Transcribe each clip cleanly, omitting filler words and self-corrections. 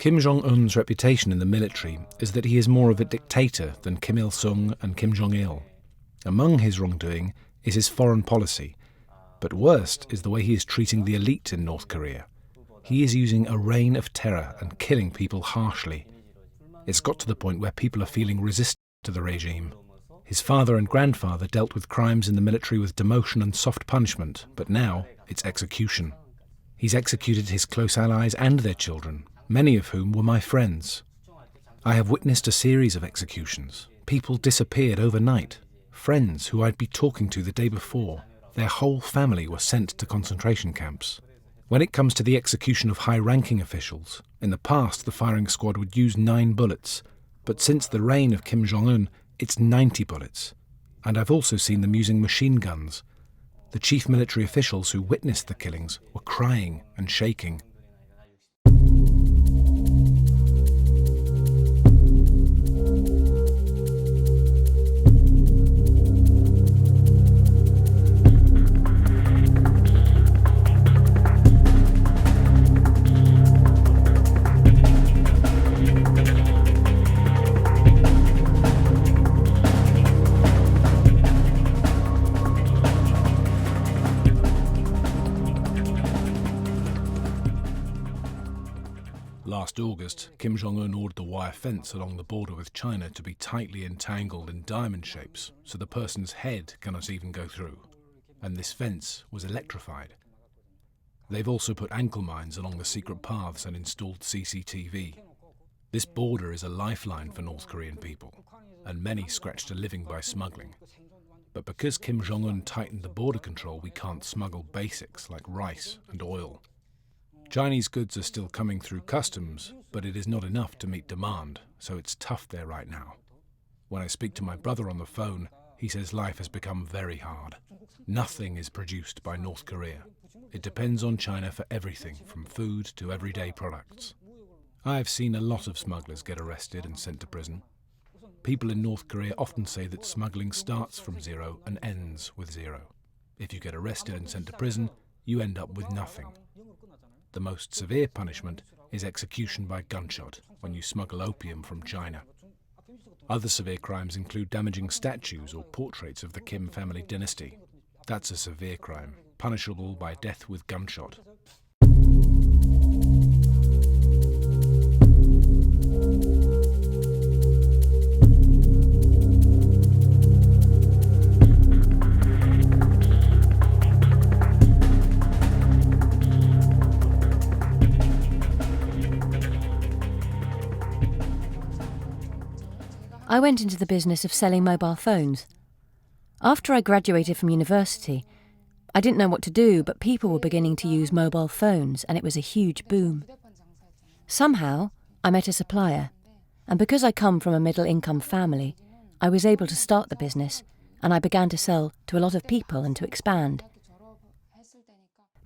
Kim Jong-un's reputation in the military is that he is more of a dictator than Kim Il-sung and Kim Jong-il. Among his wrongdoing is his foreign policy, but worst is the way he is treating the elite in North Korea. He is using a reign of terror and killing people harshly. It's got to the point where people are feeling resistant to the regime. His father and grandfather dealt with crimes in the military with demotion and soft punishment, but now it's execution. He's executed his close allies and their children, many of whom were my friends. I have witnessed a series of executions. People disappeared overnight. Friends who I'd be talking to the day before, their whole family were sent to concentration camps. When it comes to the execution of high-ranking officials, in the past the firing squad would use 9 bullets, but since the reign of Kim Jong-un, it's 90 bullets. And I've also seen them using machine guns. The chief military officials who witnessed the killings were crying and shaking. Last August, Kim Jong-un ordered the wire fence along the border with China to be tightly entangled in diamond shapes so the person's head cannot even go through. And this fence was electrified. They've also put ankle mines along the secret paths and installed CCTV. This border is a lifeline for North Korean people, and many scratched a living by smuggling. But because Kim Jong-un tightened the border control, we can't smuggle basics like rice and oil. Chinese goods are still coming through customs, but it is not enough to meet demand, so it's tough there right now. When I speak to my brother on the phone, he says life has become very hard. Nothing is produced by North Korea. It depends on China for everything, from food to everyday products. I have seen a lot of smugglers get arrested and sent to prison. People in North Korea often say that smuggling starts from zero and ends with zero. If you get arrested and sent to prison, you end up with nothing. The most severe punishment is execution by gunshot when you smuggle opium from China. Other severe crimes include damaging statues or portraits of the Kim family dynasty. That's a severe crime, punishable by death with gunshot. I went into the business of selling mobile phones. After I graduated from university, I didn't know what to do, but people were beginning to use mobile phones, and it was a huge boom. Somehow, I met a supplier, and because I come from a middle-income family, I was able to start the business, and I began to sell to a lot of people and to expand.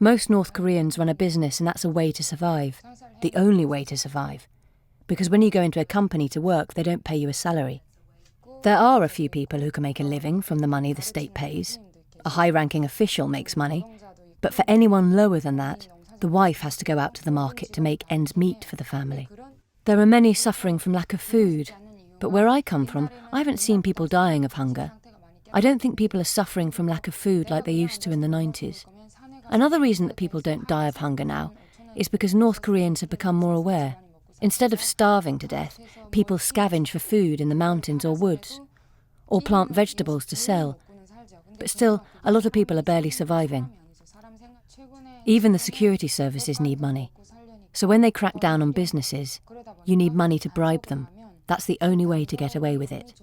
Most North Koreans run a business, and that's a way to survive, the only way to survive. Because when you go into a company to work, they don't pay you a salary. There are a few people who can make a living from the money the state pays. A high-ranking official makes money, but for anyone lower than that, the wife has to go out to the market to make ends meet for the family. There are many suffering from lack of food, but where I come from, I haven't seen people dying of hunger. I don't think people are suffering from lack of food like they used to in the 90s. Another reason that people don't die of hunger now is because North Koreans have become more aware. Instead of starving to death, people scavenge for food in the mountains or woods, or plant vegetables to sell. But still, a lot of people are barely surviving. Even the security services need money. So when they crack down on businesses, you need money to bribe them. That's the only way to get away with it.